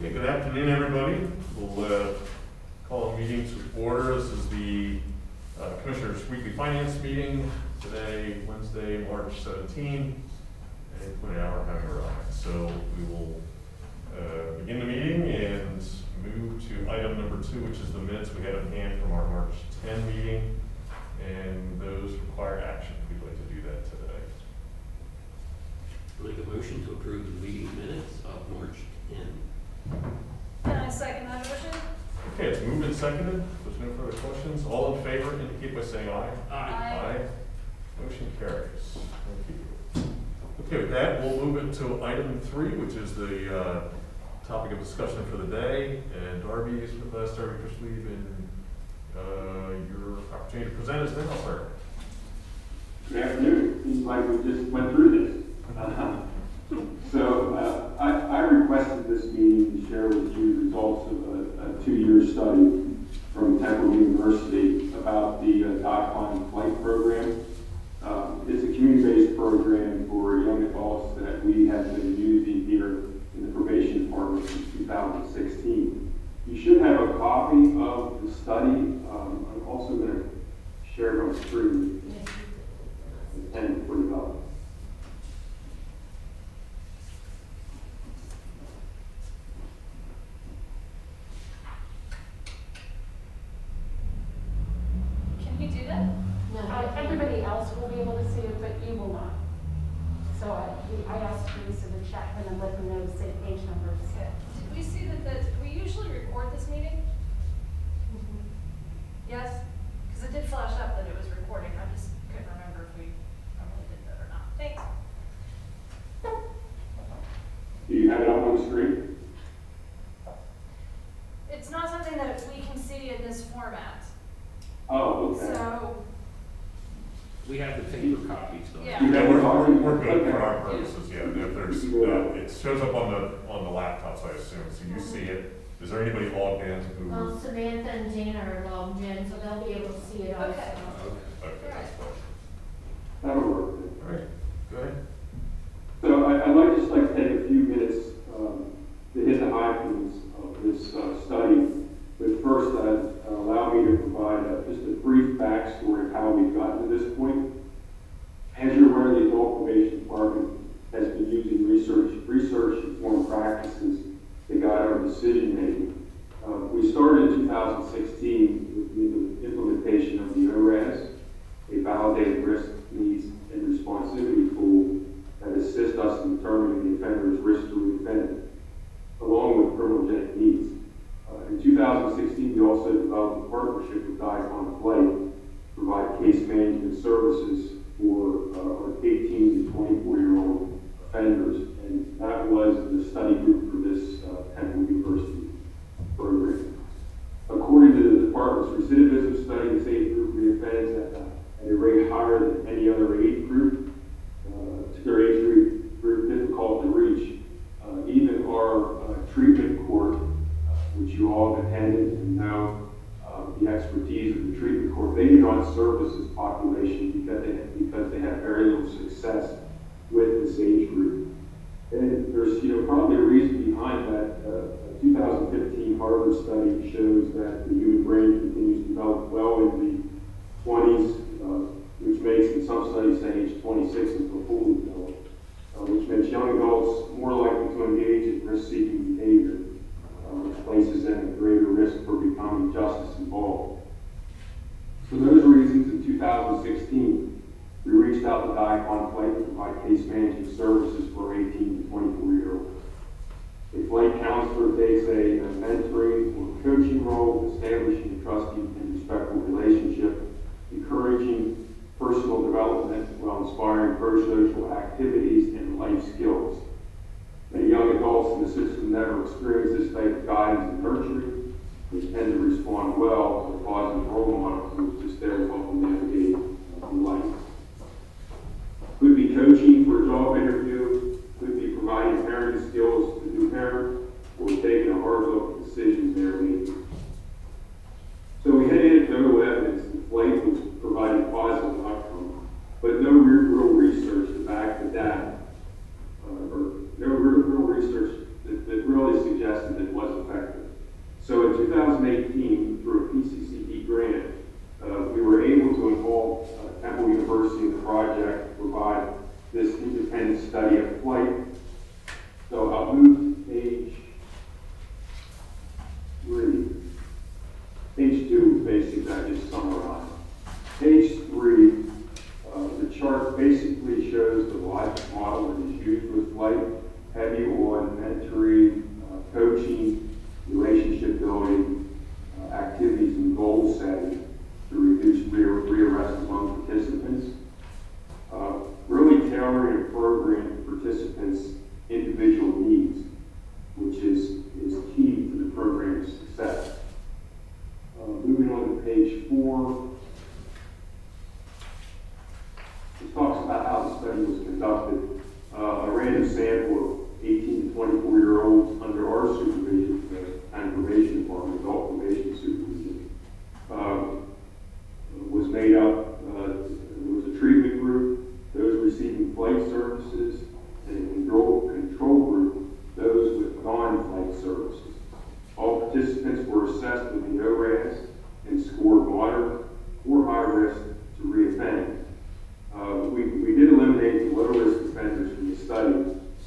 Okay, good afternoon, everybody. We'll call the meeting to order. This is the Commissioners' Weekly Finance Meeting today, Wednesday, March 17, and put an hour timer on it. So we will begin the meeting and move to item number 2, which is the minutes we had in hand from our March 10 meeting, and those require action. We'd like to do that today. Make a motion to approve the meeting minutes of March 10. Can I second that motion? Okay, it's moved and seconded. If there's no further questions, all in favor indicate by saying aye. Aye. Motion carries. Thank you. Okay, with that, we'll move into item 3, which is the topic of discussion for the day. And Darby is with us. Darby Chrisleave, and your opportunity to present is now, sir. Good afternoon. Seems like we just went through this. So I requested this meeting to share with you the results of a 2-year study from Temple University about the Diakon flight program. It's a community-based program for young adults that we have been using here in the probation department since 2016. You should have a copy of the study. I'm also going to share my screen and put it up. Can you do that? No, everybody else will be able to see it, but you will not. So I asked Teresa to check and let them know the same page numbers. Okay. Did we see that we usually record this meeting? Yes? Because it did flash up that it was recording. I just couldn't remember if we normally did that or not. Thanks. Do you have it up on the screen? It's not something that we can see in this format. Oh, okay. So, We have the paper copies though. Yeah. Yeah, we're good Okay. for our purposes. Yeah, if there's it shows up on the laptops, I assume. So you see it. Is there anybody logged in who? Well, Samantha and Dana are logged in, so they'll be able to see it also. Okay. Okay, that's fine. That'll work. All right, go ahead. So I'd just like to take a few minutes to hit the high points of this study. But first, allow me to provide just a brief backstory of how we've gotten to this point. As you're aware, the Adult Probation Department has been using research-informed practices to guide our decision making. We started in 2016 with the implementation of the ORAS, a validated risk, needs, and responsivity tool that assists us in determining the offender's risk to reoffend, along with criminogenic needs. In 2016, we also developed a partnership with Diakon Flight to provide case management services for our 18 to 24-year-old offenders, and that was the study group for this Temple University program. According to the department's recidivism study, this age group reoffends at a rate higher than any other age group. Particular age group difficult to reach. Even our treatment court, which you all have attended and know the expertise of the treatment court, they do not service this population because they have very little success with this age group. And there's probably a reason behind that. A 2015 Harvard study shows that the human brain continues to develop well in the 20s, which makes in some studies say age 26 until fully developed, which makes young adults more likely to engage in risk-seeking behavior, which places them at greater risk for becoming justice involved. For those reasons, in 2016, we reached out to Diakon Flight to provide case management services for 18 to 24-year-olds. A flight counselor takes a mentoring or coaching role, establishing a trusting and respectful relationship, encouraging personal development while inspiring pro-social activities and life skills. Many young adults in the system never experience this type of guidance and nurturing. They tend to respond well to a positive role model who's just there to help them navigate life. Could be coaching for a job interview, could be providing parenting skills to new parent, or taking a hard look at decisions they're making. So we had anecdotal evidence that flight was providing positive outcomes, but no real research to back the data, or no real research that really suggested that study of flight. So I'll move to page 3. Page 2 basically I just summarized. Page 3, the chart basically shows the logic model that is used with flight, heavy on mentoring, coaching, relationship building, activities and goal setting to reduce rearrest among participants. Really tailoring a program to participants' individual needs, which is key to the program's success. Moving on to page 4, it talks about how the study was conducted. A random sample of 18 to 24-year-olds under our supervision, and probation department, adult probation supervision, was made up. There was a treatment group, those receiving flight services, and a control group, those with non-flight services. All participants were assessed with the ORAS and scored moderate or high risk to reoffend. We did eliminate the low-risk offenders from the study.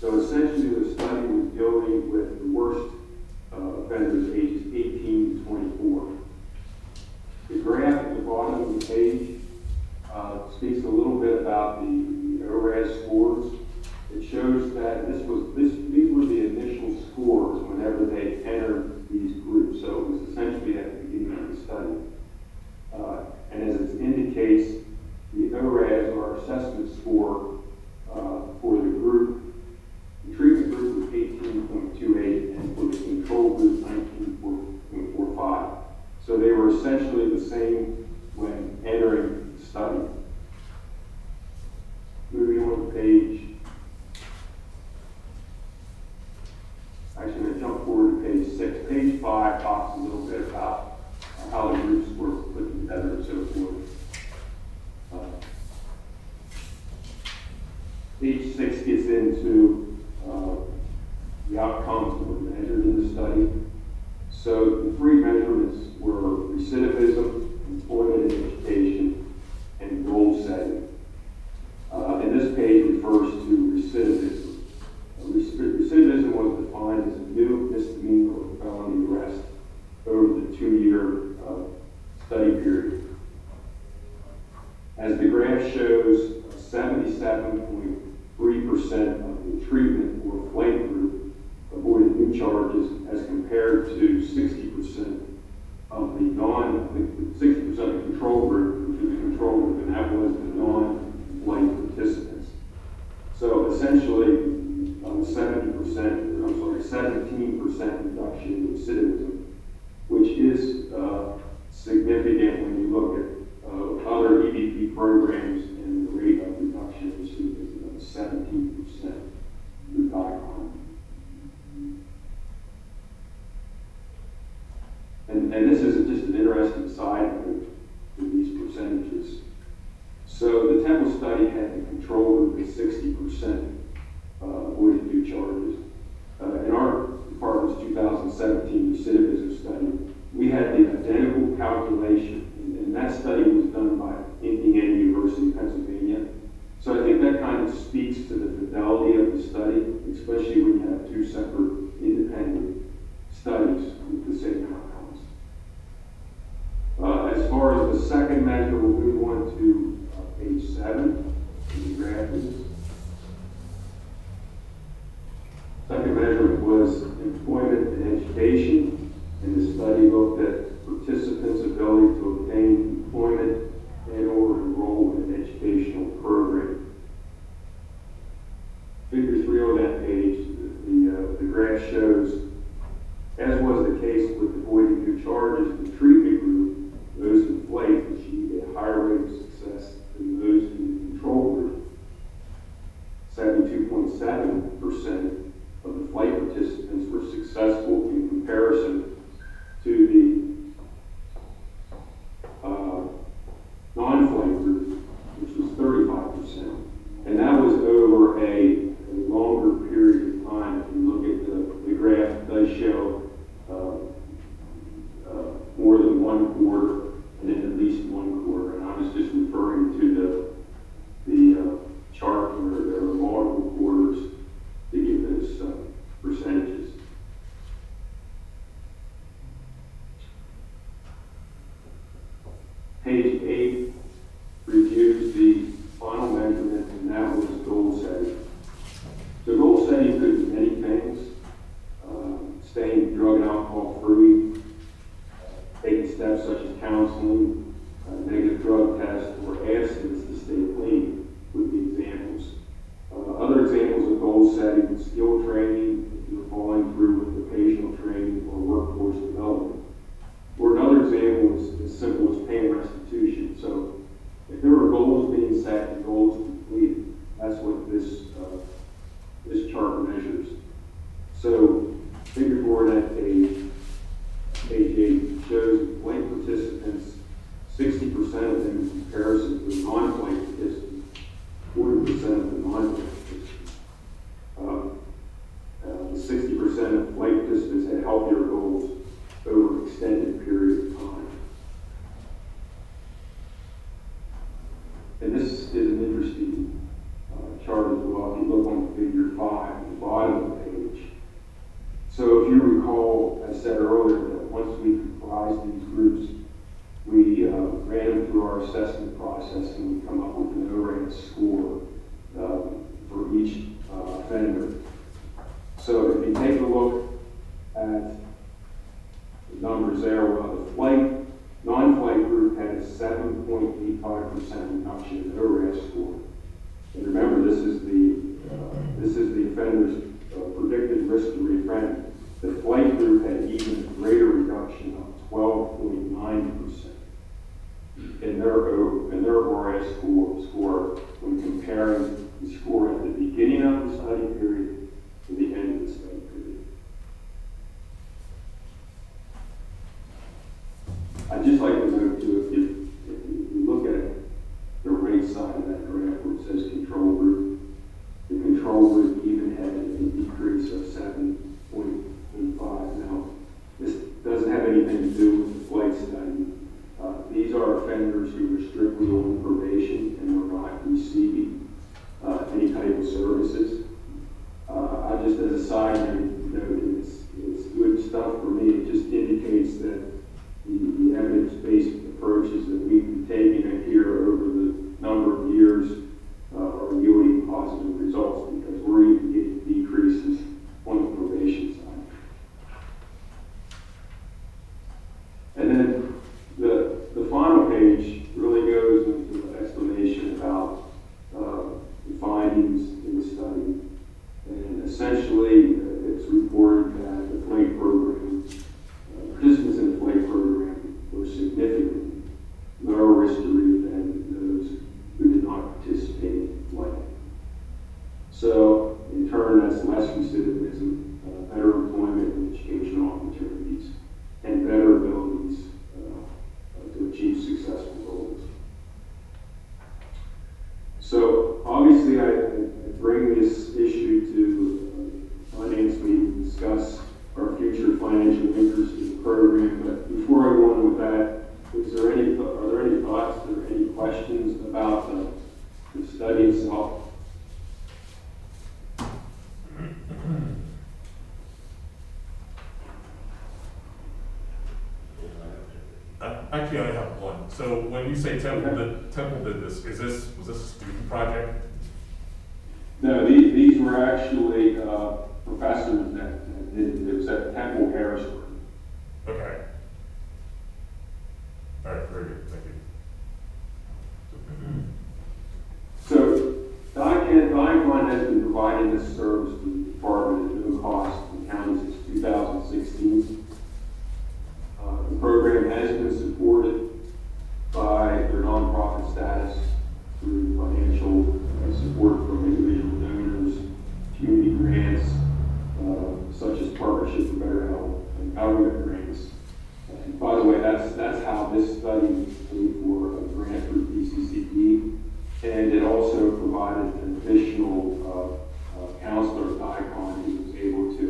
So essentially the study was dealing with the worst offenders ages 18 to 24. The graph at the bottom of the page speaks a little bit about the ORAS scores. It shows that these were the initial scores whenever they entered these groups. So it was essentially at the beginning of the study. And as it indicates, the ORAS, our assessment score for the group, the treatment group was 18.28, and for the control group, 19.45. So they were essentially the same when entering the study. Moving on to page, actually I'm going to jump forward to page 6. Page 5 talks a little bit about how the groups were put together and so forth. Page 6 gets into the outcomes that were measured in the study. So the 3 measurements were recidivism, employment and education, and goal setting. And this page refers to recidivism. Recidivism was defined as a new misdemeanor or felony arrest over the 2-year study period. As the graph shows, 77.3% of the treatment or flight group avoided new charges as compared to 60% of the 60% of the control group, which was the control group, and that was the non-flight participants. So essentially, 17% reduction in recidivism, which is significant when you look at other EDP programs and the rate of reduction in recidivism of 17% through Diakon. And this is just an interesting side note to these percentages. So the Temple study had the control group at 60% avoided due charges. In our department's 2017 recidivism study, we had the identical calculation, and that study was done by Indiana University of Pennsylvania. So I think that kind of speaks to the fidelity of the study, especially when you have 2 separate independent studies with the same outcomes. As far as the second measure, we'll move on to page 7 in the graphics. Second measurement was employment and education, and the study looked at participants' ability to obtain employment and or enroll in an educational program. Figure 3 on that page, the graph shows, as was the case with avoiding new charges, the treatment group, those in flight, achieved a higher rate of success than those in the control group. 72.7% of the flight participants were successful in comparison to the non-flight group, which was 35%. And that was over a longer period of time. If you look at the graph, it does show more than 1 quarter and then at least 1 quarter. And I was just referring to the chart where there were multiple quarters is an interesting chart as well. If you look on figure 5 at the bottom of the page. So if you recall, I said earlier that once we comprised these groups, we ran them through our assessment process and we come up with an ORAS score for each offender. So if you take a look at the numbers there, well, the non-flight group had a 7.85% reduction in ORAS score. And remember, this is the offender's predicted risk to reoffend. The flight group had even a greater reduction of 12.9% in their ORAS score when comparing the score at the beginning of the study period to the end of the study period. I'd just like to note too, if you look at the right side of that graph where it says control group, the control group even had a decrease of 7.85. Now, this doesn't have anything to do with the flight study. These are offenders who were strictly on probation and were not receiving any type of services. I just, as a side note, it's good stuff for me. It just indicates that the evidence-based approaches that we've been taking here over the number of years are yielding positive results because we're even getting decreases on the probation side. And then the final page really goes into an explanation about the findings in the study. And essentially, it's reported that the flight program, participants in the flight program were significantly lower risk to reoffend than those who did not participate in flight. So, in turn, that's less recidivism, better employment and educational opportunities, and better abilities to achieve successful goals. So, obviously, I bring this issue to finance meeting to discuss our future financial interest in the program. But before I go on with that, are there any thoughts or any questions about the study itself? Actually, I have one. So when you say Temple did this, was this a student project? No, these were actually professors that did it. It was at Temple Harrisburg. Okay. All right, very good. Thank you. So, Diakon has been providing this service to the department at no cost in the county since 2016. The program has been supported by their nonprofit status through financial support from individual donors, community grants, such as Partnership for Better Health and government grants. And by the way, that's how this study was paid for, a grant through PCCP. And it also provided an additional counselor, Diakon, who was able to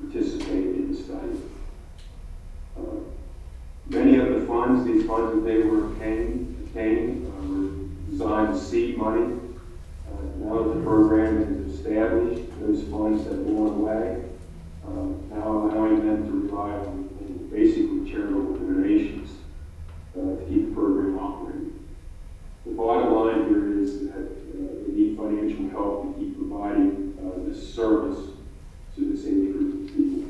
participate in the study. Many of the funds, these funds that they were obtaining were designed to seed money. Now that the program is established, those funds have gone away, now allowing them to rely on basically charitable donations to keep the program operating. The bottom line here is that they need financial help to keep providing this service to this age group of people.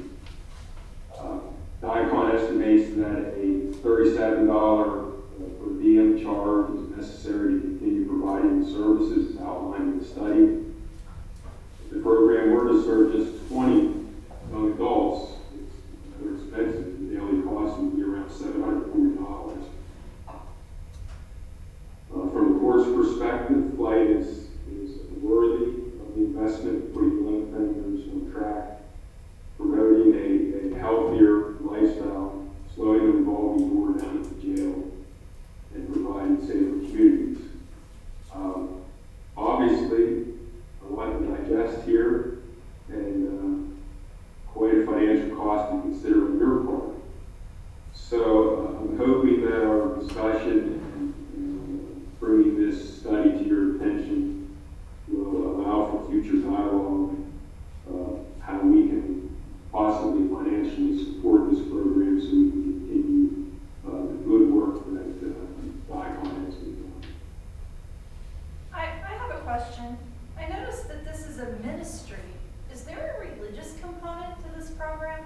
Diakon estimates that a $37 per diem charge is necessary to continue providing the services as outlined in the study. If the program were to serve just 20 young adults, it's rather expensive. The daily cost would be around $740. From the court's perspective, flight is worthy of the investment for young offenders question. I noticed that this is a ministry. Is there a religious component to this program?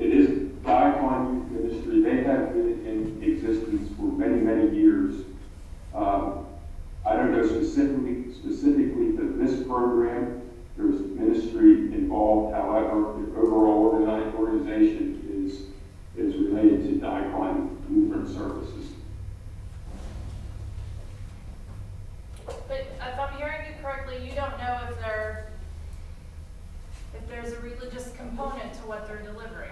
It is Diakon Youth Ministry. They have been in existence for many, many years. I don't know specifically for this program. There's ministry involved. However, the overall organization is related to Diakon Lutheran Services. But if I'm hearing you correctly, you don't know if there's a religious component to what they're delivering.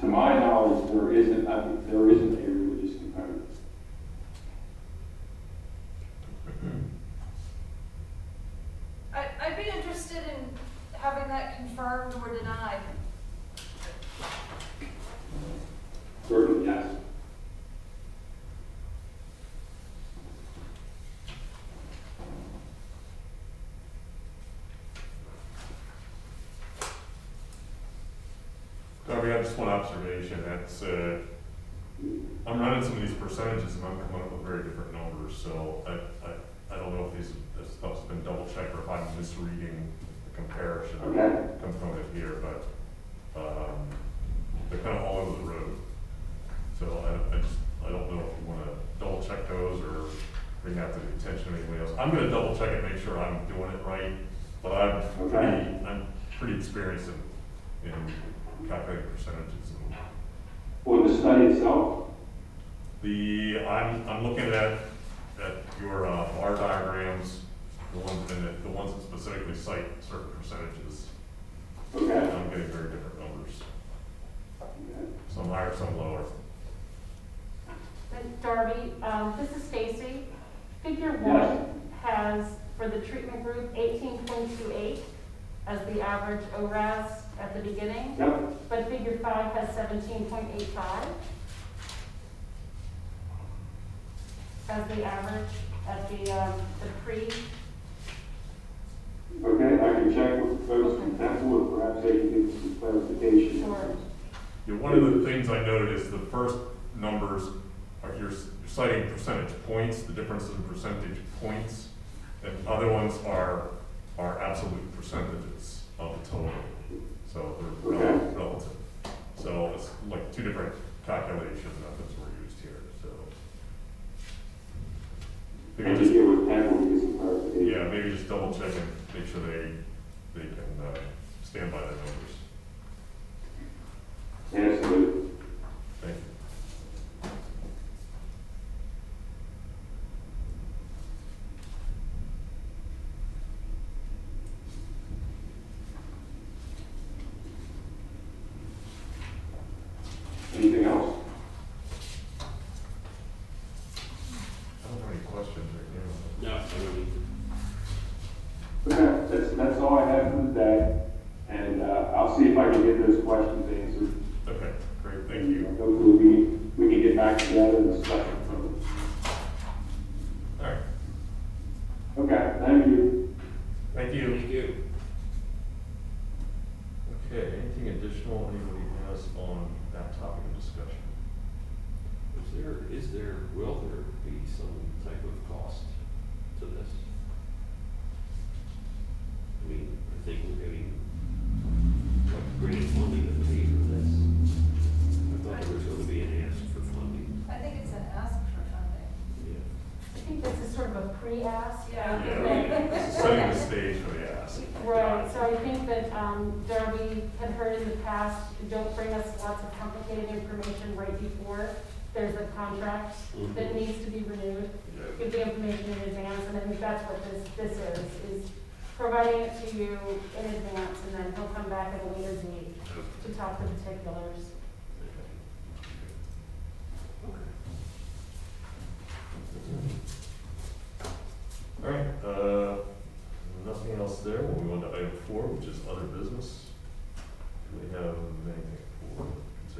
To my knowledge, there isn't a religious component. I'd be interested in having that confirmed or denied. Certainly, yes. Darby, I have just one observation. That's, I'm running some of these percentages and I'm coming up with very different numbers. So I don't know if this stuff's been double checked or if I'm misreading the comparison component here, but they're kind of all over the road. So I don't know if you want to double check those or bring that to the attention of anybody else. I'm going to double check it, make sure I'm doing it right. But I'm pretty experienced in calculating percentages. For the study itself? I'm looking at your bar diagrams, the ones that specifically cite certain percentages. Okay. I'm getting very different numbers. Okay. Some higher, some lower. And Darby, this is Stacy. Figure Yes. 1 has, for the treatment group, 18.28 as the average ORAS at the beginning. Yep. But figure 5 has 17.85 as the average at the pre. Okay, I can check with folks from Temple, or perhaps they can give us some clarification. Sure. Yeah, one of the things I noted is the first numbers are you're citing percentage points, the difference in percentage points, and other ones are absolute percentages of the total. So they're relative. So it's like two different calculation methods were used here. So I maybe can get with Temple to get some clarification. yeah, maybe just double check and make sure they can stand by their numbers. Absolutely. Thank you. Anything else? I don't have any questions right now. No, I don't need Okay, that's all I have for today, and I'll see if I can get those questions answered. Okay, great, thank you. Hopefully we can get back together and discuss it further. All right, Okay, thank you. thank you. Thank you. Okay, anything additional anybody has on that topic of discussion? Will there be some type of cost to this? I mean, I think we're getting like grant funding to pay for this. I thought there was gonna be an ask for funding. I think it's an ask for funding. Yeah. I think this is sort of a pre-ask. Yeah. Yeah, setting the stage for the ask. Right, so I think that Darby had heard in the past, don't bring us lots of complicated information right before there's a contract that needs to be renewed. Yeah. Give the information in advance, and I think that's what this is providing it to you in advance, and then he'll come back at a later date to talk the particulars. All right, nothing else there. We'll move on to item 4, which is other business. Do we have anything for?